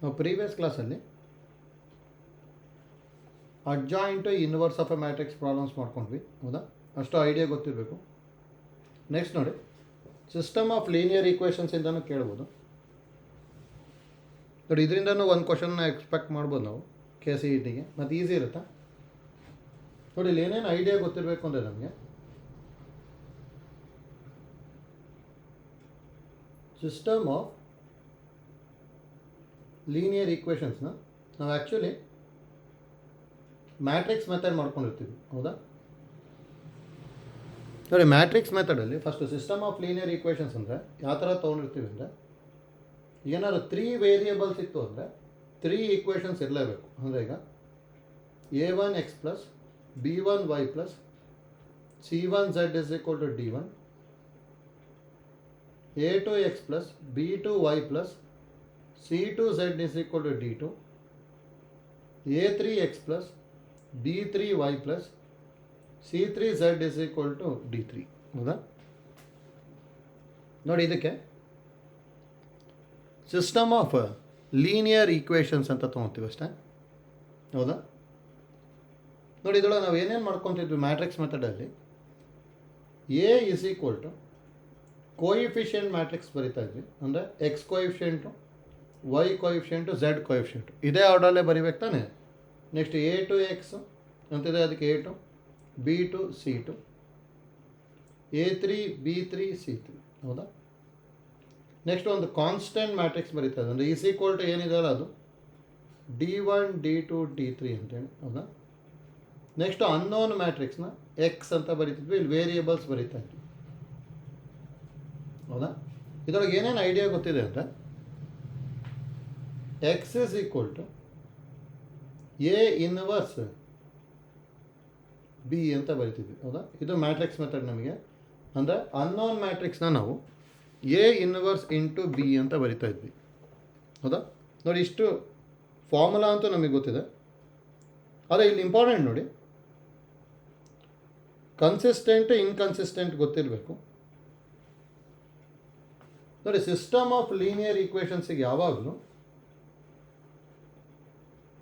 ನಾವು ಪ್ರೀವಿಯಸ್ ಕ್ಲಾಸಲ್ಲಿ adjoint inverse of a matrix problems ಮಾಡ್ಕೊಂಡ್ವಿ, ಹೌದಾ? ಅಷ್ಟು ಐಡಿಯಾ ಗೊತ್ತಿರಬೇಕು. ನೆಕ್ಸ್ಟ್ ನೋಡಿ, ಸಿಸ್ಟಮ್ ಆಫ್ ಲೀನಿಯರ್ ಈಕ್ವೇಷನ್ಸಿಂದನೂ ಕೇಳ್ಬೋದು ನೋಡಿ. ಇದರಿಂದನೂ ಒಂದು ಕ್ವಶನ್ನ ಎಕ್ಸ್ಪೆಕ್ಟ್ ಮಾಡ್ಬೋದು ನಾವು ಕೆ ಸಿ ಇ ಟಿಗೆ, ಮತ್ತು ಈಸಿ ಇರುತ್ತೆ ನೋಡಿ. ಇಲ್ಲಿ ಏನೇನು ಐಡಿಯಾ ಗೊತ್ತಿರಬೇಕು ಅಂದರೆ ನಮಗೆ ಸಿಸ್ಟಮ್ ಆಫ್ ಲೀನಿಯರ್ ಈಕ್ವೇಷನ್ಸ್ನ ನಾವು ಆ್ಯಕ್ಚುಲಿ ಮ್ಯಾಟ್ರಿಕ್ಸ್ ಮೆಥಡ್ ಮಾಡ್ಕೊಂಡಿರ್ತೀವಿ, ಹೌದಾ? ನೋಡಿ, ಮ್ಯಾಟ್ರಿಕ್ಸ್ ಮೆಥಡಲ್ಲಿ first system of linear equations ಅಂದರೆ ಯಾವ ಥರ ತೊಗೊಂಡಿರ್ತೀವಿ ಅಂದರೆ, ಏನಾದ್ರು 3 ವೇರಿಯೇಬಲ್ಸ್ ಇತ್ತು ಅಂದರೆ 3 ಈಕ್ವೇಷನ್ಸ್ ಇರಲೇಬೇಕು. ಅಂದರೆ ಈಗ a1x plus b1y plus c1z is equal to d1, a2x plus b2y plus c2z is equal to d2, a3x plus b3y plus c3z is equal to d3, ಹೌದಾ? ನೋಡಿ, ಇದಕ್ಕೆ ಸಿಸ್ಟಮ್ ಆಫ್ ಲೀನಿಯರ್ ಈಕ್ವೇಷನ್ಸ್ ಅಂತ ತೊಗೊತೀವಿ ಅಷ್ಟೇ, ಹೌದಾ? ನೋಡಿ, ಇದರೊಳಗೆ ನಾವು ಏನೇನು ಮಾಡ್ಕೊತಿದ್ವಿ ಮ್ಯಾಟ್ರಿಕ್ಸ್ ಮೆಥಡಲ್ಲಿ, A is equal to coefficient matrix ಬರಿತಾ ಇದ್ವಿ. ಅಂದರೆ X coefficient, Y coefficient, Z coefficient ಇದೇ ಆರ್ಡರಲ್ಲೇ ಬರಿಬೇಕು ತಾನೆ. ನೆಕ್ಸ್ಟ್ a2x ಅಂತಿದೆ, ಅದಕ್ಕೆ a2, b2 c2, a3 b3 c3, ಹೌದಾ? ನೆಕ್ಸ್ಟ್ ಒಂದು ಕಾನ್ಸ್ಟೆಂಟ್ ಮ್ಯಾಟ್ರಿಕ್ಸ್ ಬರೀತಾ ಇದೆ, ಅಂದರೆ ಈಸ್ ಈಕ್ವಲ್ ಟು ಏನಿದೆಯಲ್ಲ ಅದು d1 d2 d3 ಅಂತೇಳಿ, ಹೌದಾ? ನೆಕ್ಸ್ಟು ಅನ್ನೋನ್ ಮ್ಯಾಟ್ರಿಕ್ಸ್ನ ಎಕ್ಸ್ ಅಂತ ಬರೀತಿದ್ವಿ, ಇಲ್ಲಿ ವೇರಿಯೇಬಲ್ಸ್ ಬರೀತಾ ಇದ್ವಿ, ಹೌದಾ? ಇದರೊಳಗೆ ಏನೇನು ಐಡಿಯಾ ಗೊತ್ತಿದೆ ಅಂದರೆ, X is equal to A inverse B ಅಂತ ಬರಿತಿದ್ವಿ, ಹೌದಾ? ಇದು ಮ್ಯಾಟ್ರಿಕ್ಸ್ ಮೆಥಡ್ ನಮಗೆ. ಅಂದರೆ ಅನ್ನೋನ್ ಮ್ಯಾಟ್ರಿಕ್ಸ್ನ ನಾವು ಎ ಇನ್ವರ್ಸ್ ಇಂಟು ಬಿ ಅಂತ ಬರಿತಾ ಇದ್ವಿ, ಹೌದಾ? ನೋಡಿ, ಇಷ್ಟು ಫಾರ್ಮುಲಾ ಅಂತೂ ನಮಗೆ ಗೊತ್ತಿದೆ. ಆದರೆ ಇಲ್ಲಿ ಇಂಪಾರ್ಟೆಂಟ್ ನೋಡಿ, ಕನ್ಸಿಸ್ಟೆಂಟ್ ಇನ್ಕನ್ಸಿಸ್ಟೆಂಟ್ ಗೊತ್ತಿರಬೇಕು ನೋಡಿ. ಸಿಸ್ಟಮ್ ಆಫ್ ಲೀನಿಯರ್ ಈಕ್ವೇಷನ್ಸಿಗೆ ಯಾವಾಗಲೂ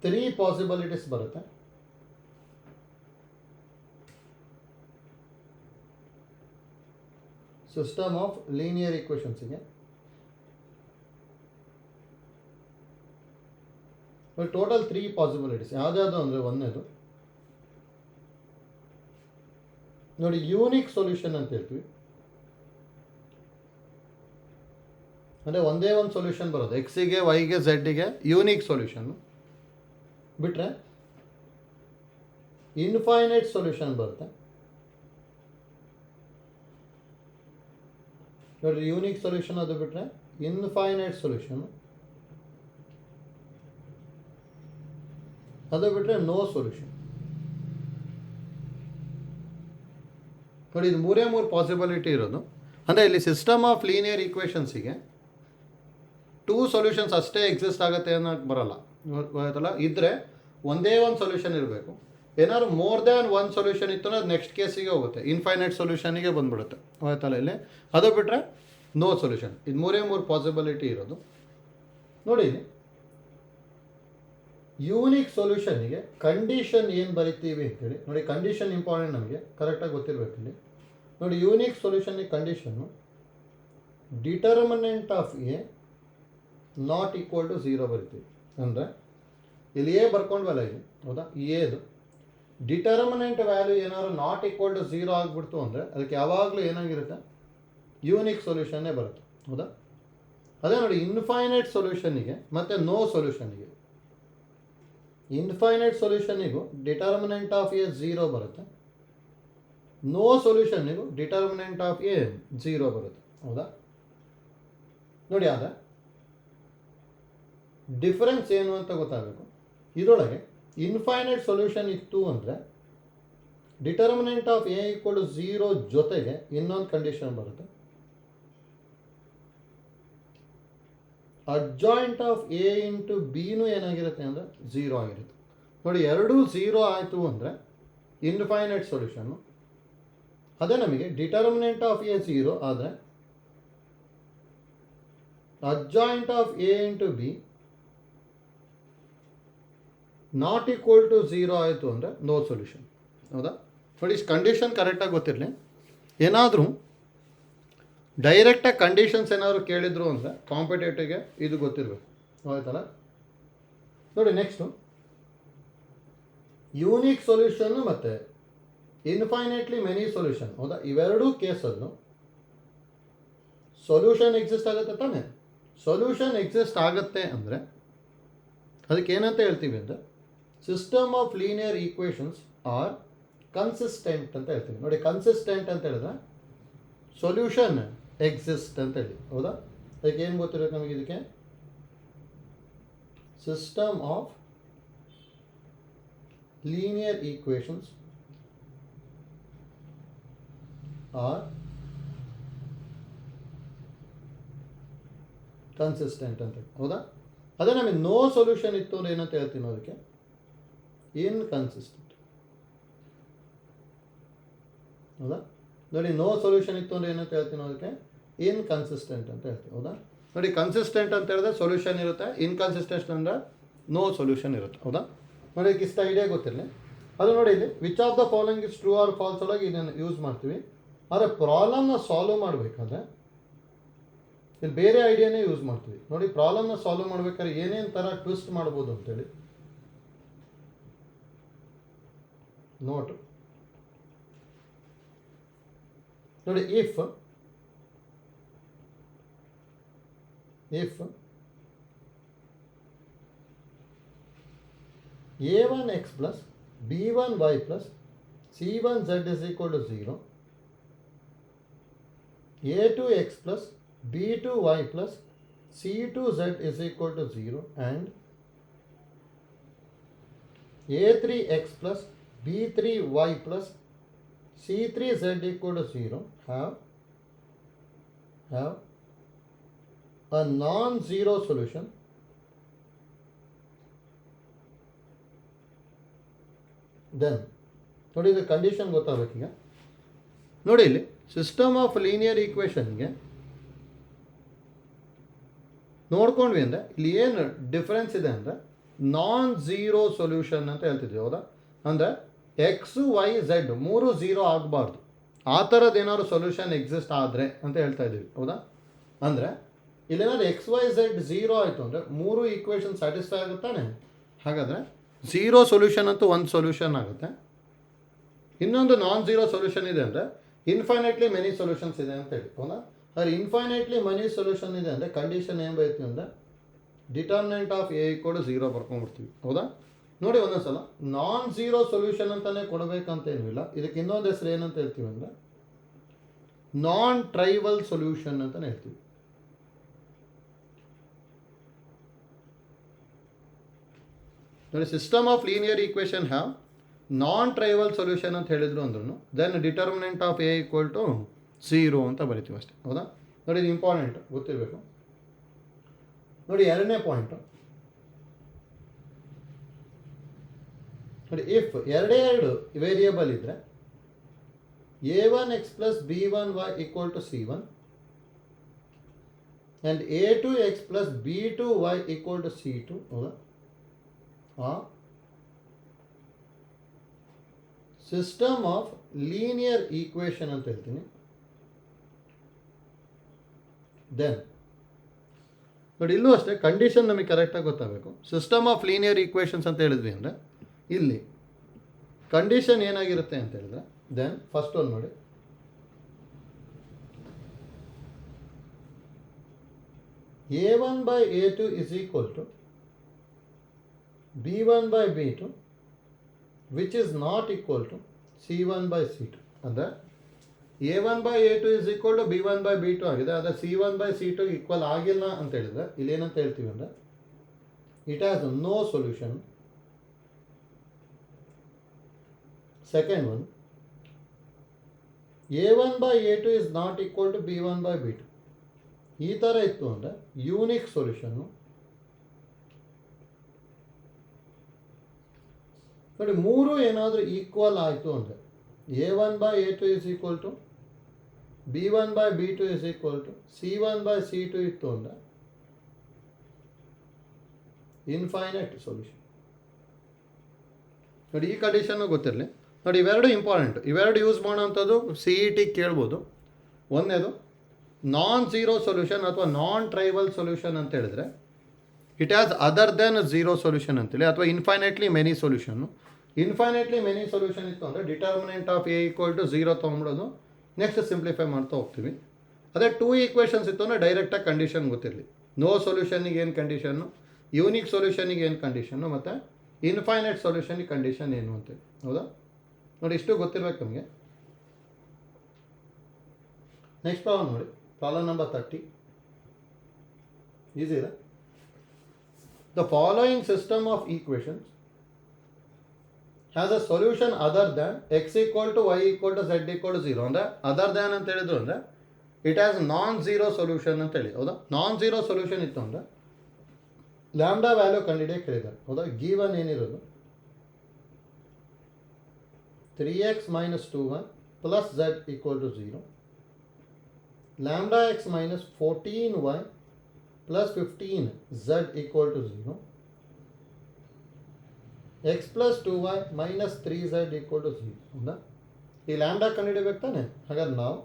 3 ಪಾಸಿಬಿಲಿಟೀಸ್ ಬರುತ್ತೆ. ಸಿಸ್ಟಮ್ ಆಫ್ ಲೀನಿಯರ್ ಈಕ್ವೇಷನ್ಸಿಗೆ ಟೋಟಲ್ 3 ಪಾಸಿಬಿಲಿಟೀಸ್. ಯಾವುದ್ಯಾವುದು ಅಂದರೆ, ಒಂದನೇದು ನೋಡಿ, ಯೂನಿಕ್ ಸೊಲ್ಯೂಷನ್ ಅಂತ ಹೇಳ್ತೀವಿ. ಅಂದರೆ ಒಂದೇ ಒಂದು ಸೊಲ್ಯೂಷನ್ ಬರೋದು, ಎಕ್ಸಿಗೆ ವೈಗೆ ಝೆಡ್ಡಿಗೆ ಯೂನಿಕ್ ಸೊಲ್ಯೂಷನ್ನು ಬಿಟ್ಟರೆ ಇನ್ಫೈನೈಟ್ ಸೊಲ್ಯೂಷನ್ ಬರುತ್ತೆ. ನೋಡಿ, ಯೂನಿಕ್ ಸೊಲ್ಯೂಷನ್ ಅದು ಬಿಟ್ಟರೆ ಇನ್ಫೈನೈಟ್ ಸೊಲ್ಯೂಷನ್, ಅದು ಬಿಟ್ಟರೆ ನೋ ಸೊಲ್ಯೂಷನ್. ನೋಡಿ, ಇದು 3 ಪಾಸಿಬಿಲಿಟಿ ಇರೋದು. ಅಂದರೆ ಇಲ್ಲಿ ಸಿಸ್ಟಮ್ ಆಫ್ ಲೀನಿಯರ್ ಈಕ್ವೇಷನ್ಸಿಗೆ 2 ಸೊಲ್ಯೂಷನ್ಸ್ ಅಷ್ಟೇ ಎಕ್ಸಿಸ್ಟ್ ಆಗುತ್ತೆ ಅನ್ನೋಕ್ಕೆ ಬರಲ್ಲ, ಗೊತ್ತಲ್ಲ? ಇದ್ದರೆ ಒಂದೇ ಒಂದು ಸೊಲ್ಯೂಷನ್ ಇರಬೇಕು. ಏನಾದ್ರು ಮೋರ್ ದ್ಯಾನ್ 1 ಸೊಲ್ಯೂಷನ್ ಇತ್ತು ಅಂದರೆ ನೆಕ್ಸ್ಟ್ ಕೇಸಿಗೆ ಹೋಗುತ್ತೆ, ಇನ್ಫೈನೈಟ್ ಸೊಲ್ಯೂಷನಿಗೆ ಬಂದ್ಬಿಡುತ್ತೆ, ಹೋಯ್ತಲ್ಲ ಇಲ್ಲಿ? ಅದು ಬಿಟ್ಟರೆ ನೋ ಸೊಲ್ಯೂಷನ್. ಇದು 3 ಪಾಸಿಬಿಲಿಟಿ ಇರೋದು. ನೋಡಿ, ಯೂನಿಕ್ ಸೊಲ್ಯೂಷನ್ನಿಗೆ ಕಂಡೀಷನ್ ಏನು ಬರಿತೀವಿ ಅಂತೇಳಿ ನೋಡಿ. ಕಂಡೀಷನ್ ಇಂಪಾರ್ಟೆಂಟ್, ನಮಗೆ ಕರೆಕ್ಟಾಗಿ ಗೊತ್ತಿರಬೇಕು ಇಲ್ಲಿ. ನೋಡಿ, ಯೂನಿಕ್ ಸೊಲ್ಯೂಷನ್ನಿಗೆ condition determinant of A not equal to 0 ಬರಿತೀವಿ. ಅಂದರೆ ಇಲ್ಲಿ ಎ ಬರ್ಕೊಂಡ್ವಲ್ಲ ಇಲ್ಲಿ, ಹೌದಾ? ಎದು ಡಿಟರ್ಮಿನೆಂಟ್ ವ್ಯಾಲ್ಯೂ ಏನಾದ್ರು ನಾಟ್ ಈಕ್ವಲ್ ಟು 0 ಆಗಿಬಿಡ್ತು ಅಂದರೆ ಅದಕ್ಕೆ ಯಾವಾಗಲೂ ಏನಾಗಿರುತ್ತೆ, ಯೂನಿಕ್ ಸೊಲ್ಯೂಷನ್ನೇ ಬರುತ್ತೆ, ಹೌದಾ? ಅದೇ ನೋಡಿ, ಇನ್ಫೈನೈಟ್ ಸೊಲ್ಯೂಷನ್ನಿಗೆ ಮತ್ತು ನೋ ಸೊಲ್ಯೂಷನ್ನಿಗೆ, ಇನ್ಫೈನೈಟ್ ಸೊಲ್ಯೂಷನ್ನಿಗೂ ಡಿಟರ್ಮಿನೆಂಟ್ ಆಫ್ ಎ 0 ಬರುತ್ತೆ, ನೋ ಸೊಲ್ಯೂಷನ್ನಿಗೂ ಡಿಟರ್ಮಿನೆಂಟ್ ಆಫ್ ಎ 0 ಬರುತ್ತೆ, ಹೌದಾ? ನೋಡಿ, ಆದರೆ ಡಿಫರೆನ್ಸ್ ಏನು ಅಂತ ಗೊತ್ತಾಗಬೇಕು. ಇದರೊಳಗೆ ಇನ್ಫೈನೈಟ್ ಸೊಲ್ಯೂಷನ್ ಇತ್ತು ಅಂದರೆ determinant of A equal to 0 ಜೊತೆಗೆ ಇನ್ನೊಂದು ಕಂಡೀಷನ್ ಬರುತ್ತೆ, ಅಡ್ಜಾಯಿಂಟ್ ಆಫ್ ಎ ಇಂಟು ಬಿನೂ ಏನಾಗಿರುತ್ತೆ ಅಂದರೆ 0 ಆಗಿರುತ್ತೆ. ನೋಡಿ, ಎರಡೂ 0 ಆಯಿತು ಅಂದರೆ ಇನ್ಫೈನೈಟ್ ಸೊಲ್ಯೂಷನ್ನು. ಅದೇ ನಮಗೆ ಡಿಟರ್ಮಿನೆಂಟ್ ಆಫ್ ಎ 0 ಆದರೆ adjoint of A into B not equal to zero ಆಯಿತು ಅಂದರೆ ನೋ ಸೊಲ್ಯೂಷನ್. ಹೌದಾ? ನೋಡಿ, ಇಷ್ಟು ಕಂಡೀಷನ್ ಕರೆಕ್ಟಾಗಿ ಗೊತ್ತಿರಲಿ. ಏನಾದರೂ ಡೈರೆಕ್ಟಾಗಿ ಕಂಡೀಷನ್ಸ್ ಏನಾದರೂ ಕೇಳಿದ್ರು ಅಂದರೆ ಕಾಂಪಿಟೇಟಿವ್ಗೆ ಇದು ಗೊತ್ತಿರಬೇಕು. ಆಯ್ತಲ್ಲ? ನೋಡಿ, ನೆಕ್ಸ್ಟು ಯೂನಿಕ್ ಸೊಲ್ಯೂಷನ್ನು ಮತ್ತು ಇನ್ಫೈನೈಟ್ಲಿ ಮೆನಿ ಸೊಲ್ಯೂಷನ್. ಹೌದಾ? ಇವೆರಡೂ ಕೇಸಲ್ಲೂ ಸೊಲ್ಯೂಷನ್ ಎಕ್ಸಿಸ್ಟ್ ಆಗುತ್ತೆ ತಾನೆ. ಸೊಲ್ಯೂಷನ್ ಎಕ್ಸಿಸ್ಟ್ ಆಗುತ್ತೆ ಅಂದರೆ ಅದಕ್ಕೆ ಏನಂತ ಹೇಳ್ತೀವಿ ಅಂದರೆ system of linear equations are consistent ಅಂತ ಹೇಳ್ತೀವಿ. ನೋಡಿ, ಕನ್ಸಿಸ್ಟೆಂಟ್ ಅಂತ ಹೇಳಿದ್ರೆ ಸೊಲ್ಯೂಷನ್ ಎಕ್ಸಿಸ್ಟ್ ಅಂತ ಹೇಳಿ. ಹೌದಾ? ಅದಕ್ಕೆ ಏನು ಗೊತ್ತಿರುತ್ತೆ ನಮಗೆ? ಇದಕ್ಕೆ system of linear equations are consistent ಅಂತ. ಹೌದಾ? ಅದೇ ನಮಗೆ ನೋ ಸೊಲ್ಯೂಷನ್ ಇತ್ತು ಅಂದರೆ ಏನಂತ ಹೇಳ್ತೀನಿ? ಅದಕ್ಕೆ ಇನ್ಕನ್ಸಿಸ್ಟೆಂಟ್. ಹೌದಾ? ನೋಡಿ, ನೋ ಸೊಲ್ಯೂಷನ್ ಇತ್ತು ಅಂದರೆ ಏನಂತ ಹೇಳ್ತೀನಿ? ಅದಕ್ಕೆ ಇನ್ಕನ್ಸಿಸ್ಟೆಂಟ್ ಅಂತ ಹೇಳ್ತೀವಿ. ಹೌದಾ? ನೋಡಿ, ಕನ್ಸಿಸ್ಟೆಂಟ್ ಅಂತ ಹೇಳಿದ್ರೆ ಸೊಲ್ಯೂಷನ್ ಇರುತ್ತೆ, ಇನ್ಕನ್ಸಿಸ್ಟೆಂಟ್ ಅಂದರೆ ನೋ ಸೊಲ್ಯೂಷನ್ ಇರುತ್ತೆ. ಹೌದಾ? ನೋಡಿ, ಇಷ್ಟ ಐಡಿಯಾ ಗೊತ್ತಿರಲಿ. ಅದು ನೋಡಿ, ಇಲ್ಲಿ which of the following is true or false ಒಳಗೆ ಇದನ್ನು ಯೂಸ್ ಮಾಡ್ತೀವಿ. ಆದರೆ ಪ್ರಾಬ್ಲಮ್ನ ಸಾಲ್ವ್ ಮಾಡಬೇಕಾದ್ರೆ ಇಲ್ಲಿ ಬೇರೆ ಐಡಿಯಾನೇ ಯೂಸ್ ಮಾಡ್ತೀವಿ. ನೋಡಿ, ಪ್ರಾಬ್ಲಮ್ನ ಸಾಲ್ವ್ ಮಾಡ್ಬೇಕಾದ್ರೆ ಏನೇನು ಥರ ಟ್ವಿಸ್ಟ್ ಮಾಡ್ಬೋದು ಅಂತೇಳಿ ನೋಟ್. ನೋಡಿ, if a1x plus b1y plus c1z is equal to 0, a2x plus b2y plus c2z is equal to 0, and a3x plus b3y plus c3z equal to 0 have a non-zero solution then. ನೋಡಿ, ಇದು condition ಗೊತ್ತಾಗಬೇಕೀಗ. ನೋಡಿ, ಇಲ್ಲಿ system of linear ಈಕ್ವೇಷನ್ಗೆ ನೋಡ್ಕೊಂಡ್ವಿ ಅಂದರೆ ಇಲ್ಲಿ ಏನು difference ಇದೆ ಅಂದರೆ ನಾನ್ zero solution ಅಂತ ಹೇಳ್ತಿದ್ವಿ. ಹೌದಾ? ಅಂದರೆ ಎಕ್ಸು ವೈ ಝೆಡ್ ಮೂರು ಝೀರೋ ಆಗಬಾರ್ದು. ಆ ಥರದ್ದು ಏನಾದ್ರು ಸೊಲ್ಯೂಷನ್ ಎಕ್ಸಿಸ್ಟ್ ಆದರೆ ಅಂತ ಹೇಳ್ತಾ ಇದ್ದೀವಿ. ಹೌದಾ? ಅಂದರೆ ಇಲ್ಲೇನಾದ್ರು ಎಕ್ಸ್ ವೈ ಝೆಡ್ ಝೀರೋ ಆಯಿತು ಅಂದರೆ ಮೂರು ಈಕ್ವೇಷನ್ ಸ್ಯಾಟಿಸ್ಫೈ ಆಗುತ್ತಾನೆ. ಹಾಗಾದರೆ ಝೀರೋ ಸೊಲ್ಯೂಷನ್ ಅಂತೂ ಒಂದು ಸೊಲ್ಯೂಷನ್ ಆಗುತ್ತೆ. ಇನ್ನೊಂದು ನಾನ್ ಝೀರೋ ಸೊಲ್ಯೂಷನ್ ಇದೆ ಅಂದರೆ ಇನ್ಫೈನೈಟ್ಲಿ ಮೆನಿ ಸೊಲ್ಯೂಷನ್ಸ್ ಇದೆ ಅಂತ ಹೇಳಿ. ಹೌದಾ? ಆದರೆ ಇನ್ಫೈನೈಟ್ಲಿ ಮೆನಿ ಸೊಲ್ಯೂಷನ್ ಇದೆ ಅಂದರೆ ಕಂಡೀಷನ್ ಏನು ಬೈತೀವಿ ಅಂದರೆ determinant of A equal to 0 ಬರ್ಕೊಂಡ್ಬಿಡ್ತೀವಿ. ಹೌದಾ? ನೋಡಿ, ಒಂದೊಂದ್ಸಲ ನಾನ್ ಝೀರೋ ಸೊಲ್ಯೂಷನ್ ಅಂತಲೇ ಕೊಡಬೇಕಂತ ಏನೂ ಇಲ್ಲ. ಇದಕ್ಕೆ ಇನ್ನೊಂದು ಹೆಸರು ಏನಂತ ಹೇಳ್ತೀವಿ ಅಂದರೆ ನಾನ್ ಟ್ರೈವಲ್ ಸೊಲ್ಯೂಷನ್ ಅಂತಲೇ ಹೇಳ್ತೀವಿ. ನೋಡಿ, system of linear equation have non trivial solution ಅಂತ ಹೇಳಿದ್ರು ಅಂದ್ರೂ then determinant of A equal to 0 ಅಂತ ಬರಿತೀವಿ ಅಷ್ಟೇ. ಹೌದಾ? ನೋಡಿ, ಇದು ಇಂಪಾರ್ಟೆಂಟ್ ಗೊತ್ತಿರಬೇಕು. ನೋಡಿ, ಎರಡನೇ ಪಾಯಿಂಟು ನೋಡಿ, ಇಫ್ ಎರಡೇ ಎರಡು ವೇರಿಯೇಬಲ್ ಇದ್ದರೆ a1x plus b1y equal to c1 and a2x plus b2y equal to c2. ಹೌದಾ? ಸಿಸ್ಟಮ್ ಆಫ್ ಲೀನಿಯರ್ ಈಕ್ವೇಷನ್ ಅಂತ ಹೇಳ್ತೀನಿ. ದೆನ್ ನೋಡಿ, ಇಲ್ಲೂ ಅಷ್ಟೇ ಕಂಡೀಷನ್ ನಮಗೆ ಕರೆಕ್ಟಾಗಿ ಗೊತ್ತಾಗಬೇಕು. ಸಿಸ್ಟಮ್ ಆಫ್ ಲೀನಿಯರ್ ಈಕ್ವೇಷನ್ಸ್ ಅಂತ ಹೇಳಿದ್ವಿ ಅಂದರೆ ಇಲ್ಲಿ ಕಂಡೀಷನ್ ಏನಾಗಿರುತ್ತೆ ಅಂತ ಹೇಳಿದ್ರೆ ದೆನ್ ಫಸ್ಟ್ ಒಂದು ನೋಡಿ, a1 by a2 is equal to b1 by b2 which is not equal to c1 by c2. ಅಂದರೆ a1 by a2 is equal to b1 by b2 ಆಗಿದೆ. ಆದರೆ c1 by c2 ಈಕ್ವಲ್ ಆಗಿಲ್ಲ ಅಂತ ಹೇಳಿದ್ರೆ ಇಲ್ಲಿ ಏನಂತ ಹೇಳ್ತೀವಿ ಅಂದರೆ it has no solution. Second one, a1 by a2 is not equal to b1 by b2. ಈ ಥರ ಇತ್ತು ಅಂದರೆ ಯೂನಿಕ್ ಸೊಲ್ಯೂಷನ್ನು. ನೋಡಿ, ಮೂರು ಏನಾದರೂ ಈಕ್ವಲ್ ಆಯಿತು ಅಂದರೆ a1 by a2 is equal to b1 by b2 is equal to c1 by c2 ಇತ್ತು ಅಂದರೆ ಇನ್ಫೈನೈಟ್ ಸೊಲ್ಯೂಷನ್. ನೋಡಿ ಈ ಕಂಡೀಷನ್ನು ಗೊತ್ತಿರಲಿ. ನೋಡಿ ಇವೆರಡು ಇಂಪಾರ್ಟೆಂಟ್, ಇವೆರಡು ಯೂಸ್ ಮಾಡೋವಂಥದ್ದು ಸಿ ಇ ಟಿ ಕೇಳ್ಬೋದು. ಒಂದನೇದು ನಾನ್ ಝೀರೋ ಸೊಲ್ಯೂಷನ್ ಅಥವಾ ನಾನ್ ಟ್ರೈವಲ್ ಸೊಲ್ಯೂಷನ್ ಅಂತ ಹೇಳಿದ್ರೆ it has other then zero solution ಅಂತೇಳಿ, ಅಥವಾ infinitely many solution. Infinitely many solution ಇತ್ತು ಅಂದರೆ determinant of A equal to zero ತೊಗೊಂಬಿಡೋದು, ನೆಕ್ಸ್ಟ್ ಸಿಂಪ್ಲಿಫೈ ಮಾಡ್ತಾ ಹೋಗ್ತೀವಿ. ಅದೇ ಟೂ ಈಕ್ವೇಷನ್ಸ್ ಇತ್ತು ಅಂದರೆ ಡೈರೆಕ್ಟಾಗಿ ಕಂಡೀಷನ್ ಗೊತ್ತಿರಲಿ. ನೋ ಸೊಲ್ಯೂಷನಿಗೆ ಏನು ಕಂಡೀಷನ್ನು, ಯೂನಿಕ್ ಸೊಲ್ಯೂಷನಿಗೆ ಏನು ಕಂಡೀಷನ್ನು, ಮತ್ತು ಇನ್ಫೈನೈಟ್ ಸೊಲ್ಯೂಷನಿಗೆ ಕಂಡೀಷನ್ ಏನು ಅಂತೇಳಿ. ಹೌದಾ? ನೋಡಿ ಇಷ್ಟು ಗೊತ್ತಿರಬೇಕು ನಮಗೆ. ನೆಕ್ಸ್ಟ್ ಪ್ರಾಬ್ಲಮ್ ನೋಡಿ, ಪ್ರಾಬ್ಲಮ್ ನಂಬರ್ 30. ಈಸಿ ಇದೆ. The following system of equations has a solution other than x equal to y equal to z equal to zero. ಅಂದರೆ ಅದರ್ ದ್ಯಾನ್ ಅಂತ ಹೇಳಿದ್ರು ಅಂದರೆ it has non zero solution ಅಂತೇಳಿ. ಹೌದಾ? ನಾನ್ zero solution ಇತ್ತು ಅಂದರೆ lambda value ಕಂಡುಹಿಡಿಯಕ್ಕೆ ಹೇಳಿದ್ದಾರೆ. ಹೌದಾ? ಗಿವನ್ ಏನಿರೋದು 3x minus 2y plus z equal to 0. Lambda x minus 14y plus 15z equal to 0. x plus 2y minus 3z equal to 0. ಹೌದಾ? ಈ ಲ್ಯಾಂಬ್ಡಾ ಕಂಡುಹಿಡಿಬೇಕು ತಾನೆ. ಹಾಗಾದ್ರೆ ನಾವು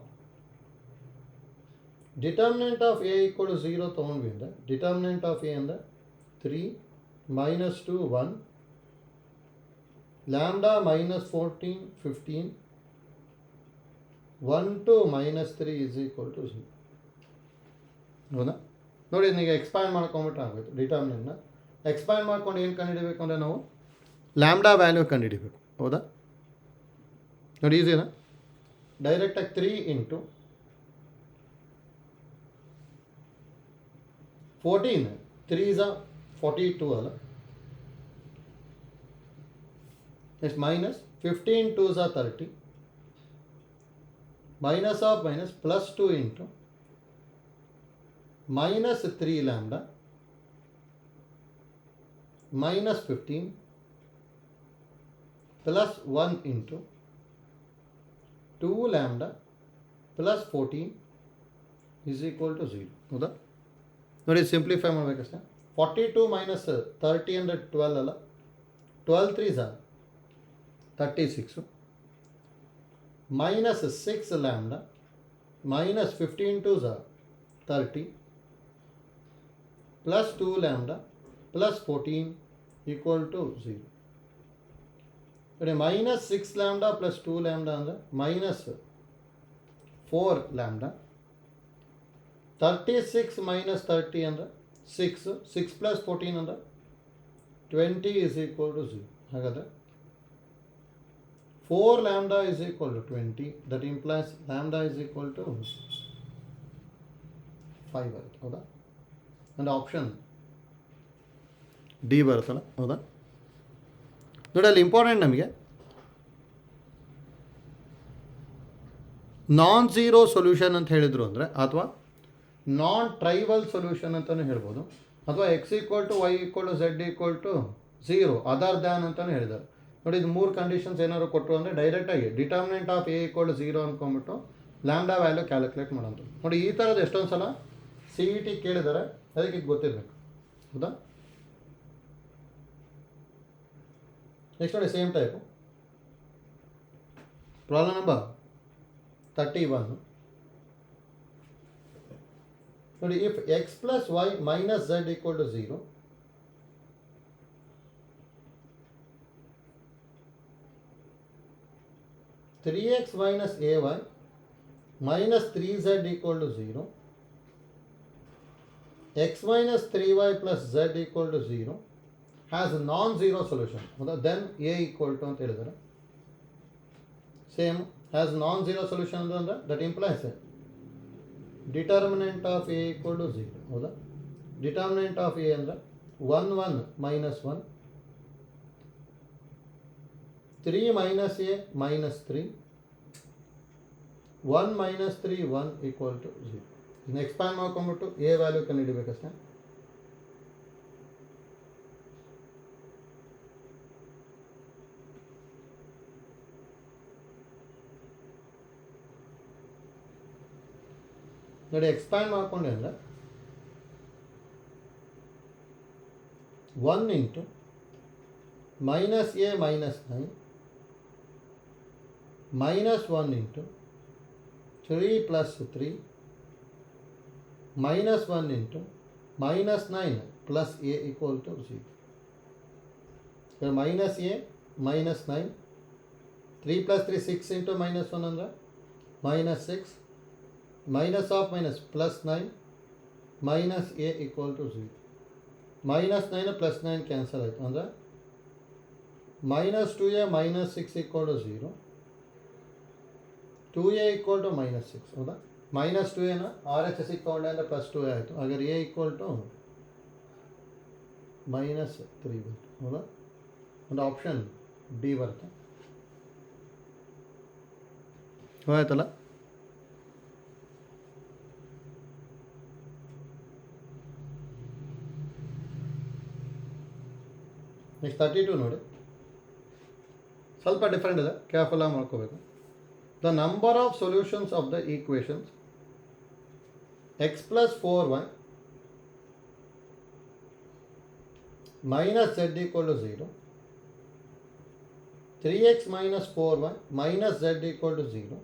determinant of A equal to 0 ತೊಗೊಂಡ್ವಿ ಅಂದರೆ ಡಿಟರ್ಮಿನೆಂಟ್ ಆಫ್ ಎ ಅಂದರೆ 3 minus 2 1, lambda minus 14 15, 1 to minus 3 is equal to 0. ಹೌದಾ? ನೋಡಿ ಈಗ ಎಕ್ಸ್ಪ್ಯಾಂಡ್ ಮಾಡ್ಕೊಂಬಿಟ್ರೆ ಆಗೋಯ್ತು. ಡಿಟರ್ಮಿನೆಂಟ್ನ ಎಕ್ಸ್ಪ್ಯಾಂಡ್ ಮಾಡ್ಕೊಂಡು ಏನು ಕಂಡುಹಿಡಿಬೇಕು ಅಂದರೆ ನಾವು ಲ್ಯಾಂಬ್ಡಾ ವ್ಯಾಲ್ಯೂ ಕಂಡುಹಿಡಿಬೇಕು. ಹೌದಾ? ನೋಡಿ ಈಸಿನಾ? ಡೈರೆಕ್ಟಾಗಿ 3 ಇಂಟು 14, 3 is 42 ಅಲ್ಲ. Next minus 15 2s are 30, minus of minus plus 2 into minus 3 lambda minus 15 plus 1 into 2 lambda plus 14 is equal to 0. ಹೌದಾ? ನೋಡಿ ಸಿಂಪ್ಲಿಫೈ ಮಾಡಬೇಕಷ್ಟೇ. 42 minus 30 ಅಂದರೆ 12 ಅಲ್ಲ, 12 3s are 36, minus 6 lambda minus 15 2s are 30 plus 2 lambda plus 14 equal to 0. minus 6 lambda plus 2 lambda ಅಂದರೆ minus 4 lambda. 36 minus 30 ಅಂದರೆ 6, 6 plus 14 ಅಂದರೆ 20 is equal to 0. ಹಾಗಾದರೆ 4 lambda is equal to 20. That implies lambda is equal to 5 ಆಯಿತು. ಹೌದಾ? And option D ಬರುತ್ತಲ್ಲ. ಹೌದಾ? ನೋಡಿ ಅಲ್ಲಿ ಇಂಪಾರ್ಟೆಂಟ್ ನಮಗೆ ನಾನ್ ಝೀರೋ ಸೊಲ್ಯೂಷನ್ ಅಂತ ಹೇಳಿದರು ಅಂದರೆ, ಅಥವಾ ನಾನ್ ಟ್ರೈವಲ್ ಸೊಲ್ಯೂಷನ್ ಅಂತಲೂ ಹೇಳ್ಬೋದು, ಅಥವಾ x equal to y equal to z equal to 0 other than ಅಂತಲೂ ಹೇಳಿದ್ದಾರೆ. ನೋಡಿ ಇದು 3 ಕಂಡೀಷನ್ಸ್ ಏನಾದ್ರು ಕೊಟ್ಟರು ಅಂದರೆ ಡೈರೆಕ್ಟಾಗಿ determinant of A equal to 0 ಅಂದ್ಕೊಂಡ್ಬಿಟ್ಟು ಲ್ಯಾಂಬ್ಡಾ ವ್ಯಾಲ್ಯೂ ಕ್ಯಾಲ್ಕುಲೇಟ್ ಮಾಡೋದು. ನೋಡಿ ಈ ಥರದ್ದು ಎಷ್ಟೊಂದು ಸಲ ಸಿ ಇ ಟಿ ಕೇಳಿದ್ದಾರೆ, ಅದಕ್ಕೆ ಇದು ಗೊತ್ತಿರಬೇಕು. ಹೌದಾ? ನೆಕ್ಸ್ಟ್ ನೋಡಿ ಸೇಮ್ ಟೈಪು ಪ್ರಾಬ್ಲಮ್ ನಂಬರ್ 31. ನೋಡಿ if x plus y minus z equal to 0, three x minus a y minus 3z equal to 0, x minus 3y plus z equal to 0 has a non-zero solution. Then a equal to ಅಂತ ಹೇಳಿದ್ದಾರೆ. Same has non-zero solution ಅಂದರೆ that implies determinant of a equal to 0. ಹೌದಾ? determinant of a ಅಂದರೆ 1 1 minus 1, 3 minus a minus 3, 1 minus 3 1 equal to 0. ಇನ್ನು expand ಮಾಡ್ಕೊಂಡ್ಬಿಟ್ಟು A value ಕಂಡುಹಿಡಿಬೇಕಷ್ಟೇ. ನೋಡಿ expand ಮಾಡ್ಕೊಂಡೆ ಅಂದರೆ 1 into minus a minus 9 minus 1 into 3 plus 3 minus 1 into minus 9 plus a equal to 0. So minus a minus 9, 3 plus 3 6 into minus 1 andre minus 6, minus of minus plus 9 minus a equal to 0. Minus 9 plus 9 cancel ಆಯಿತು ಅಂದರೆ minus 2a minus 6 equal to 0. 2a equal to minus 6 ಹೌದಾ. minus 2a ನ R H S ತಗೊಂಡೆ ಅಂದರೆ plus 2a ಆಯಿತು. ಹಾಗಾದ್ರೆ a equal to minus 3 ಬಂತು ಹೌದಾ. ಒಂದು ಆಪ್ಷನ್ ಡಿ ಬರುತ್ತೆ. ಆಯ್ತಲ್ಲ. ನೆಕ್ಸ್ಟ್ 32 ನೋಡಿ, ಸ್ವಲ್ಪ ಡಿಫ್ರೆಂಟ್ ಇದೆ, ಕೇರ್ಫುಲ್ ಆಗಿ ಮಾಡ್ಕೋಬೇಕು. The number of solutions of the equations x plus 4y minus z equal to 0, 3x minus 4y minus z equal to 0,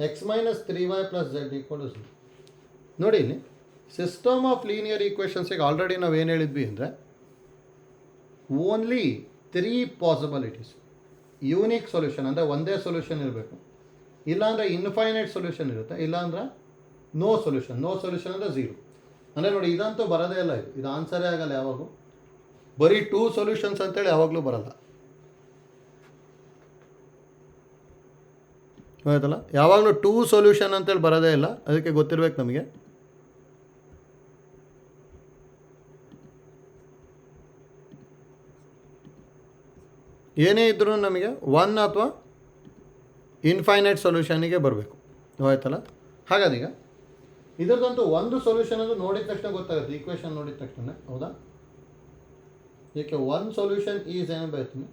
x minus 3y plus z equal to 0. ನೋಡಿ ಇಲ್ಲಿ system of linear ಈಕ್ವೇಷನ್ಸಿಗೆ already ನಾವು ಏನು ಹೇಳಿದ್ವಿ ಅಂದರೆ only 3 possibilities. Unique solution ಅಂದರೆ ಒಂದೇ solution ಇರಬೇಕು, ಇಲ್ಲಾಂದರೆ ಇನ್ಫೈನೈಟ್ ಸೊಲ್ಯೂಷನ್ ಇರುತ್ತೆ, ಇಲ್ಲಾಂದ್ರೆ ನೋ ಸೊಲ್ಯೂಷನ್. ನೋ ಸೊಲ್ಯೂಷನ್ ಅಂದರೆ 0. ಅಂದರೆ ನೋಡಿ ಇದಂತೂ ಬರೋದೇ ಇಲ್ಲ, ಇದು ಆನ್ಸರೇ ಆಗಲ್ಲ ಯಾವಾಗೂ. ಬರೀ 2 ಸೊಲ್ಯೂಷನ್ಸ್ ಅಂತೇಳಿ ಯಾವಾಗಲೂ ಬರಲ್ಲ, ಆಯ್ತಲ್ಲ. ಯಾವಾಗಲೂ 2 ಸೊಲ್ಯೂಷನ್ ಅಂತೇಳಿ ಬರೋದೇ ಇಲ್ಲ, ಅದಕ್ಕೆ ಗೊತ್ತಿರ್ಬೇಕು ನಮಗೆ. ಏನೇ ಇದ್ರೂ ನಮಗೆ 1 ಅಥವಾ ಇನ್ಫೈನೈಟ್ ಸೊಲ್ಯೂಷನಿಗೆ ಬರಬೇಕು, ಆಯ್ತಲ್ಲ. ಹಾಗಾದೀಗ ಇದರದಂತೂ ಒಂದು ಸೊಲ್ಯೂಷನ್ ಅದು ನೋಡಿದ ತಕ್ಷಣ ಗೊತ್ತಾಗುತ್ತೆ, ಈಕ್ವೇಷನ್ ನೋಡಿದ ತಕ್ಷಣ ಹೌದಾ. ಇದಕ್ಕೆ ಒನ್ ಸೊಲ್ಯೂಷನ್ ಈಸ್ ಏನು ಬರ್ತೀನಿ,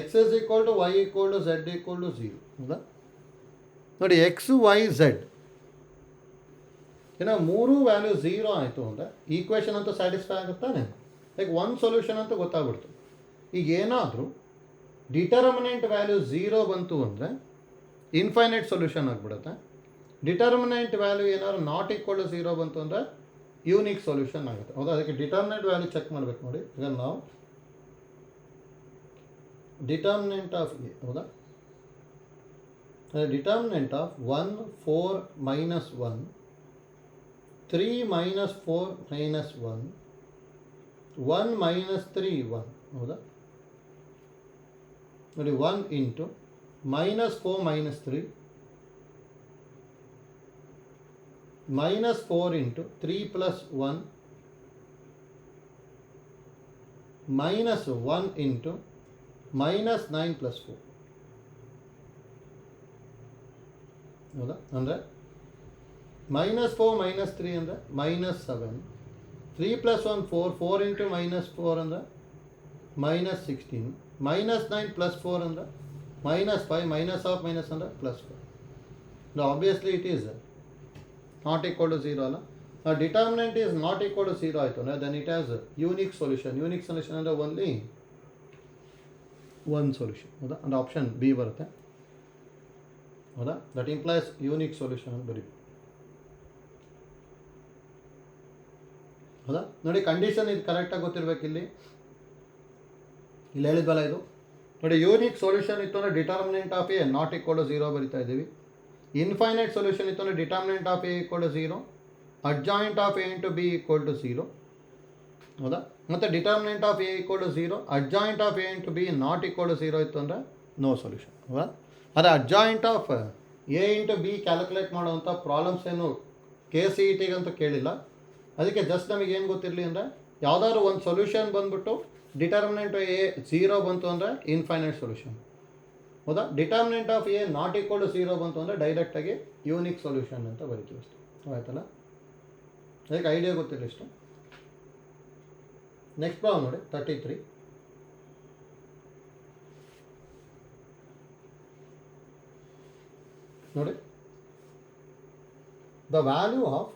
x is equal to y equal to z equal to 0 ಹೌದಾ. ನೋಡಿ ಎಕ್ಸ್ ವೈ ಝೆಡ್ ಏನೋ 3 ವ್ಯಾಲ್ಯೂ 0 ಆಯಿತು ಅಂದರೆ ಈಕ್ವೇಷನ್ ಅಂತೂ ಸ್ಯಾಟಿಸ್ಫೈ ಆಗುತ್ತಾನೆ. ಲೈಕ್ ಒನ್ ಸೊಲ್ಯೂಷನ್ ಅಂತ ಗೊತ್ತಾಗ್ಬಿಡ್ತು. ಈಗ ಏನಾದರೂ ಡಿಟರ್ಮಿನೆಂಟ್ ವ್ಯಾಲ್ಯೂ 0 ಬಂತು ಅಂದರೆ ಇನ್ಫೈನೈಟ್ ಸೊಲ್ಯೂಷನ್ ಆಗಿಬಿಡುತ್ತೆ. ಡಿಟರ್ಮಿನೆಂಟ್ ವ್ಯಾಲ್ಯೂ ಏನಾದ್ರು ನಾಟ್ ಈಕ್ವಲ್ ಟು 0 ಬಂತು ಅಂದರೆ ಯೂನಿಕ್ ಸೊಲ್ಯೂಷನ್ ಆಗುತ್ತೆ ಹೌದಾ. ಅದಕ್ಕೆ ಡಿಟರ್ಮಿನೆಂಟ್ ವ್ಯಾಲ್ಯೂ ಚೆಕ್ ಮಾಡಬೇಕು. ನೋಡಿ ಈಗ ನಾವು ಡಿಟರ್ಮಿನೆಂಟ್ ಆಫ್ ಎ ಹೌದಾ, determinant of 1 4 minus 1 3 minus 4 minus 1 1 minus 3 1 ಹೌದಾ. ನೋಡಿ 1 into minus 4 minus 3 minus 4 into 3 plus 1 minus 1 into minus 9 plus 4 ಹೌದಾ. ಅಂದರೆ minus 4 minus 3 ಅಂದರೆ minus 7, 3 plus 1 4, 4 into minus 4 ಅಂದರೆ minus 16, minus 9 plus 4 ಅಂದರೆ minus 5, minus of minus ಅಂದರೆ plus 5. Now obviously it is not equal to 0 ಅಲ್ಲ. Determinant is not equal to 0 ಆಯಿತು ಅಂದರೆ then it has unique solution. Unique solution ಅಂದರೆ only one solution ಹೌದಾ. ಅಂದರೆ option B ಬರುತ್ತೆ ಹೌದಾ. ದಟ್ ಇಂಪ್ಲೈಸ್ ಯೂನಿಕ್ ಸೊಲ್ಯೂಷನ್ ಅಂತ ಬರೀ ಹೌದಾ. ನೋಡಿ ಕಂಡೀಷನ್ ಇದು ಕರೆಕ್ಟಾಗಿ ಗೊತ್ತಿರಬೇಕು. ಇಲ್ಲಿ ಹೇಳಿದ್ವಲ್ಲ ಇದು ನೋಡಿ, ಯೂನಿಕ್ ಸೊಲ್ಯೂಷನ್ ಇತ್ತು ಅಂದರೆ determinant of A not equal to 0 ಬರಿತಾ ಇದ್ದೀವಿ. ಇನ್ಫೈನೈಟ್ ಸೊಲ್ಯೂಷನ್ ಇತ್ತು ಅಂದರೆ determinant of A equal to 0, adjoint of A into B equal to 0 ಹೌದಾ. ಮತ್ತು determinant of A equal to 0, adjoint of A into B not equal to 0 ಇತ್ತು ಅಂದರೆ no solution ಹೌದಾ. ಅದೇ adjoint of A into B calculate ಮಾಡುವಂಥ problems ಏನು KCET ಅಂತ ಕೇಳಿಲ್ಲ. ಅದಕ್ಕೆ ಜಸ್ಟ್ ನಮಗೆ ಏನು ಗೊತ್ತಿರಲಿ ಅಂದರೆ ಯಾವುದಾದ್ರು ಒಂದು ಸೊಲ್ಯೂಷನ್ ಬಂದ್ಬಿಟ್ಟು ಡಿಟರ್ಮಿನೆಂಟ್ ಎ 0 ಬಂತು ಅಂದರೆ ಇನ್ಫೈನೈಟ್ ಸೊಲ್ಯೂಷನ್ ಹೌದಾ. Determinant of A not equal to 0 ಬಂತು ಅಂದರೆ ಡೈರೆಕ್ಟಾಗಿ ಯೂನಿಕ್ ಸೊಲ್ಯೂಷನ್ ಅಂತ ಬರೀತೀವಿ ಅಷ್ಟೇ ಆಯ್ತಲ್ಲ. ಅದಕ್ಕೆ ಐಡಿಯಾ ಗೊತ್ತಿಲ್ಲ ಇಷ್ಟು. ನೆಕ್ಸ್ಟ್ ಪ್ರಾಬ್ಲಮ್ ನೋಡಿ 33. ನೋಡಿ the value of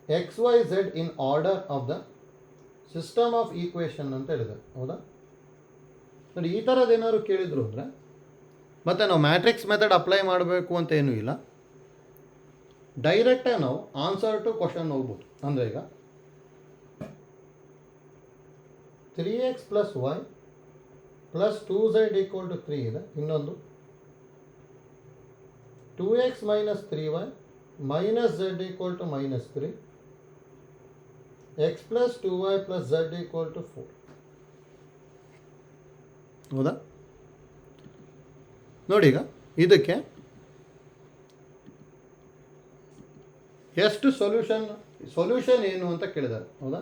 x y z in order of the system of equation ಅಂತ ಹೇಳಿದ್ದಾರೆ. ಹೌದಾ? ನೋಡಿ, ಈ ಥರದ್ದು ಏನಾದ್ರು ಕೇಳಿದ್ರು ಅಂದರೆ ಮತ್ತು ನಾವು ಮ್ಯಾಟ್ರಿಕ್ಸ್ ಮೆಥಡ್ ಅಪ್ಲೈ ಮಾಡಬೇಕು ಅಂತ ಏನೂ ಇಲ್ಲ. ಡೈರೆಕ್ಟಾಗಿ ನಾವು ಆನ್ಸರ್ ಟು ಕ್ವಶನ್ ಹೋಗ್ಬೋದು. ಅಂದರೆ ಈಗ 3x + y + 2z = 3 ಇದೆ. ಇನ್ನೊಂದು 2x - 3y - z = -3, x + 2y + z = 4. ಹೌದಾ? ನೋಡಿ, ಈಗ ಇದಕ್ಕೆ ಎಷ್ಟು ಸೊಲ್ಯೂಷನ್ ಏನು ಅಂತ ಕೇಳಿದ್ದಾರೆ. ಹೌದಾ?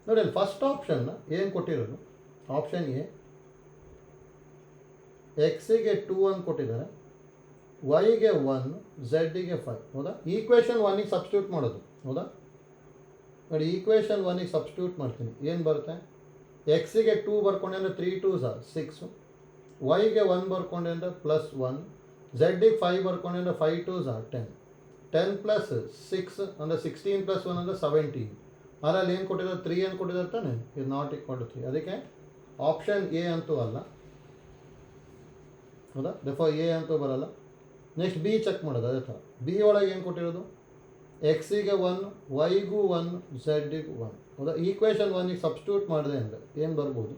ನೋಡಿ, ಅಲ್ಲಿ ಫಸ್ಟ್ ಆಪ್ಷನ್ನ ಏನು ಕೊಟ್ಟಿರೋದು, ಆಪ್ಷನ್ ಎ ಎಕ್ಸಿಗೆ 2 ಅಂತ ಕೊಟ್ಟಿದ್ದಾರೆ, ವೈಗೆ 1, ಝಡ್ಡಿಗೆ 5. ಹೌದಾ? ಈಕ್ವೇಷನ್ 1ಗೆ ಸಬ್ಸ್ಟಿಟ್ಯೂಟ್ ಮಾಡೋದು. ಹೌದಾ? ನೋಡಿ, ಈಕ್ವೇಷನ್ 1ಗೆ ಸಬ್ಸ್ಟಿಟ್ಯೂಟ್ ಮಾಡ್ತೀನಿ. ಏನು ಬರುತ್ತೆ? ಎಕ್ಸಿಗೆ 2 ಬರ್ಕೊಂಡೆ ಅಂದರೆ 3 2s are 6, ವೈಗೆ 1 ಬರ್ಕೊಂಡೆ ಅಂದರೆ +1, ಝಡ್ಡಿಗೆ 5 ಬರ್ಕೊಂಡೆ ಅಂದರೆ 5 2s are 10, 10 + 6 ಅಂದರೆ 16 + 1 ಅಂದರೆ 17. ಅದರಲ್ಲಿ ಏನು ಕೊಟ್ಟಿದ್ದಾರೆ? 3 ಅಂತ ಕೊಟ್ಟಿದ್ದಾರೆ ತಾನೆ. ಇದು ನಾಟ್ ಈಕ್ವಲ್ ಟು 3. ಅದಕ್ಕೆ ಆಪ್ಷನ್ ಎ ಅಂತೂ ಅಲ್ಲ. ಹೌದಾ? ದೇಫೋರ್ ಎ ಅಂತೂ ಬರಲ್ಲ. ನೆಕ್ಸ್ಟ್ ಬಿ ಚೆಕ್ ಮಾಡೋದು. ಅದೇ ಥರ ಬಿ ಒಳಗೆ ಏನು ಕೊಟ್ಟಿರೋದು? ಎಕ್ಸಿಗೆ 1, ವೈಗೂ 1, ಝಡ್ಡಿಗೂ 1. ಹೌದಾ? ಈಕ್ವೇಷನ್ 1ಗೆ ಸಬ್ಸ್ಟಿಟ್ಯೂಟ್ ಮಾಡಿದೆ ಅಂದರೆ ಏನು ಬರ್ಬೋದು?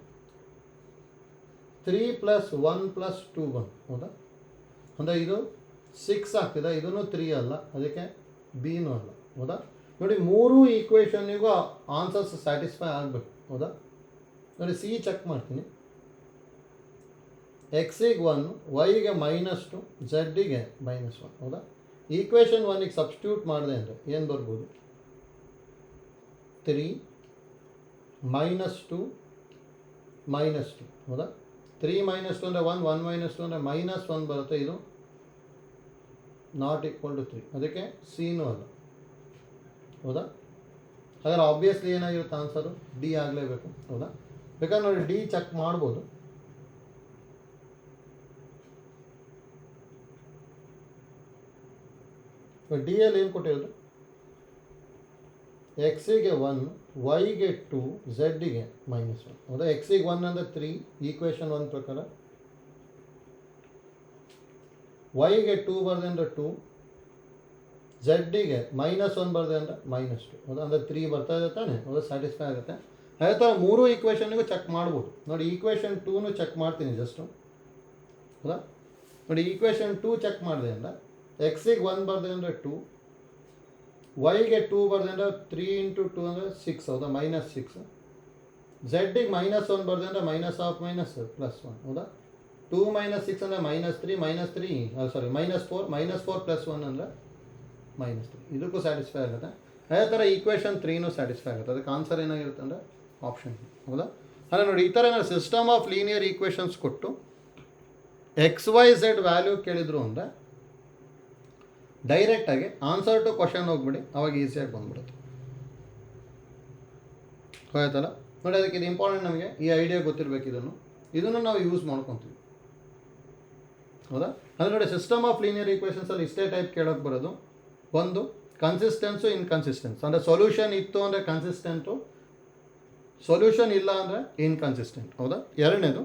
3 + 1 + 2 1. ಹೌದಾ? ಅಂದರೆ ಇದು 6 ಆಗ್ತಿದೆ. ಇದೂ 3 ಅಲ್ಲ, ಅದಕ್ಕೆ ಬಿನೂ ಅಲ್ಲ. ಹೌದಾ? ನೋಡಿ, 3 ಈಕ್ವೇಷನ್ನಿಗೂ ಆನ್ಸರ್ಸ್ ಸ್ಯಾಟಿಸ್ಫೈ ಆಗಬೇಕು. ಹೌದಾ? ನೋಡಿ, ಸಿ ಚೆಕ್ ಮಾಡ್ತೀನಿ. ಎಕ್ಸಿಗೆ 1, ವೈಗೆ -2, ಝಡ್ಡಿಗೆ -1. ಹೌದಾ? ಈಕ್ವೇಷನ್ 1ಗೆ ಸಬ್ಸ್ಟಿಟ್ಯೂಟ್ ಮಾಡಿದೆ ಅಂದರೆ ಏನು ಬರ್ಬೋದು? 3 - 2 -2. ಹೌದಾ? 3 - 2 ಅಂದರೆ 1, 1 - 2 ಅಂದರೆ -1 ಬರುತ್ತೆ. ಇದು ನಾಟ್ ಈಕ್ವಲ್ ಟು 3. ಅದಕ್ಕೆ ಸಿನೂ ಅಲ್ಲ. ಹೌದಾ? ಹಾಗಾದ್ರೆ ಆಬ್ವಿಯಸ್ಲಿ ಏನಾಗಿರುತ್ತೆ ಆನ್ಸರು? ಡಿ ಆಗಲೇಬೇಕು. ಹೌದಾ? ಬೇಕಾದ್ರೆ ನೋಡಿ, ಡಿ ಚೆಕ್ ಮಾಡ್ಬೋದು. ಡಿಯಲ್ಲಿ ಏನು ಕೊಟ್ಟಿರೋದು? ಎಕ್ಸಿಗೆ 1, ವೈಗೆ 2, ಝಡ್ಡಿಗೆ -1. ಹೌದಾ? ಎಕ್ಸಿಗೆ 1 ಅಂದರೆ 3 ಈಕ್ವೇಷನ್ 1 ಪ್ರಕಾರ, ವೈಗೆ 2 ಬರ್ದೆ ಅಂದರೆ 2, ಝಡ್ಡಿಗೆ -1 ಬರ್ದೆ ಅಂದರೆ -2. ಹೌದಾ? ಅಂದರೆ 3 ಬರ್ತಾ ಇದೆ ತಾನೆ. ಹೌದಾ? ಸ್ಯಾಟಿಸ್ಫೈ ಆಗುತ್ತೆ. ಅದೇ ಥರ 3 ಈಕ್ವೇಷನ್ನಿಗೂ ಚೆಕ್ ಮಾಡ್ಬೋದು. ನೋಡಿ, ಈಕ್ವೇಷನ್ 2ನೂ ಚೆಕ್ ಮಾಡ್ತೀನಿ ಜಸ್ಟು. ಹೌದಾ? ನೋಡಿ, ಈಕ್ವೇಷನ್ 2 ಚೆಕ್ ಮಾಡಿದೆ ಅಂದರೆ ಎಕ್ಸಿಗೆ 1 ಬರ್ದೆ ಅಂದರೆ 2, ವೈಗೆ 2 ಬರ್ದೆ ಅಂದರೆ 3 × 2 ಅಂದರೆ 6. ಹೌದಾ? -6. ಝಡ್ಡಿಗೆ -1 ಬರ್ದೆ ಅಂದರೆ -1 +1. ಹೌದಾ? 2 - 6 ಅಂದರೆ -3, -4 + 1 ಅಂದರೆ -3. ಇದಕ್ಕೂ ಸ್ಯಾಟಿಸ್ಫೈ ಆಗುತ್ತೆ. ಅದೇ ಥರ ಈಕ್ವೇಷನ್ 3ನೂ ಸ್ಯಾಟಿಸ್ಫೈ ಆಗುತ್ತೆ. ಅದಕ್ಕೆ ಆನ್ಸರ್ ಏನಾಗಿರುತ್ತೆ ಅಂದರೆ ಆಪ್ಷನ್. ಹೌದಾ? ಅಂದರೆ ನೋಡಿ, ಈ ಥರ ಏನಾದ್ರು ಸಿಸ್ಟಮ್ ಆಫ್ ಲೀನಿಯರ್ ಈಕ್ವೇಷನ್ಸ್ ಕೊಟ್ಟು XYZ ವ್ಯಾಲ್ಯೂ ಕೇಳಿದ್ರು ಅಂದರೆ ಡೈರೆಕ್ಟಾಗಿ ಆನ್ಸರ್ ಟು ಕ್ವಶನ್ ಹೋಗ್ಬಿಡಿ, ಅವಾಗ ಈಸಿಯಾಗಿ ಬಂದ್ಬಿಡುತ್ತೆ. ಆಯ್ತಲ್ಲ? ನೋಡಿ, ಅದಕ್ಕೆ ಇದು ಇಂಪಾರ್ಟೆಂಟ್. ನಮಗೆ ಈ ಐಡಿಯಾ ಗೊತ್ತಿರಬೇಕು. ಇದನ್ನು ನಾವು ಯೂಸ್ ಮಾಡ್ಕೊತೀವಿ. ಹೌದಾ? ಅಂದರೆ ನೋಡಿ, ಸಿಸ್ಟಮ್ ಆಫ್ ಲೀನಿಯರ್ ಈಕ್ವೇಷನ್ಸಲ್ಲಿ ಇಷ್ಟೇ ಟೈಪ್ ಕೇಳೋಕ್ಕೆ ಬರೋದು. ಒಂದು, ಕನ್ಸಿಸ್ಟೆನ್ಸು, ಇನ್ಕನ್ಸಿಸ್ಟೆನ್ಸ್. ಅಂದರೆ ಸೊಲ್ಯೂಷನ್ ಇತ್ತು ಅಂದರೆ ಕನ್ಸಿಸ್ಟೆಂಟು, ಸೊಲ್ಯೂಷನ್ ಇಲ್ಲ ಅಂದರೆ ಇನ್ಕನ್ಸಿಸ್ಟೆಂಟ್. ಹೌದಾ? ಎರಡನೇದು,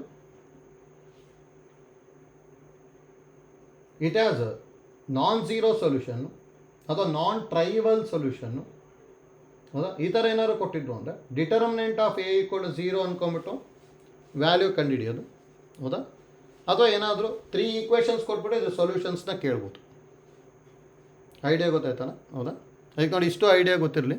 ಇಟ್ ಹ್ಯಾಸ್ ನಾನ್-ಝೀರೋ ಸೊಲ್ಯೂಷನ್ನು ಅಥವಾ ನಾನ್ ಟ್ರೈವಲ್ ಸೊಲ್ಯೂಷನ್ನು. ಹೌದಾ? ಈ ಥರ ಏನಾದ್ರು ಕೊಟ್ಟಿದ್ರು ಅಂದರೆ ಡಿಟರ್ಮಿನೆಂಟ್ ಆಫ್ A = 0 ಅಂದ್ಕೊಂಬಿಟ್ಟು ವ್ಯಾಲ್ಯೂ ಕಂಡುಹಿಡಿಯೋದು. ಹೌದಾ? ಅಥವಾ ಏನಾದರೂ 3 ಈಕ್ವೇಷನ್ಸ್ ಕೊಟ್ಬಿಟ್ಟು ಇದು ಸೊಲ್ಯೂಷನ್ಸ್ನ ಕೇಳ್ಬೋದು. ಐಡಿಯಾ ಗೊತ್ತಾಯ್ತಾನ? ಹೌದಾ? ಅದಕ್ಕೆ ನೋಡಿ, ಇಷ್ಟು ಐಡಿಯಾ ಗೊತ್ತಿರಲಿ.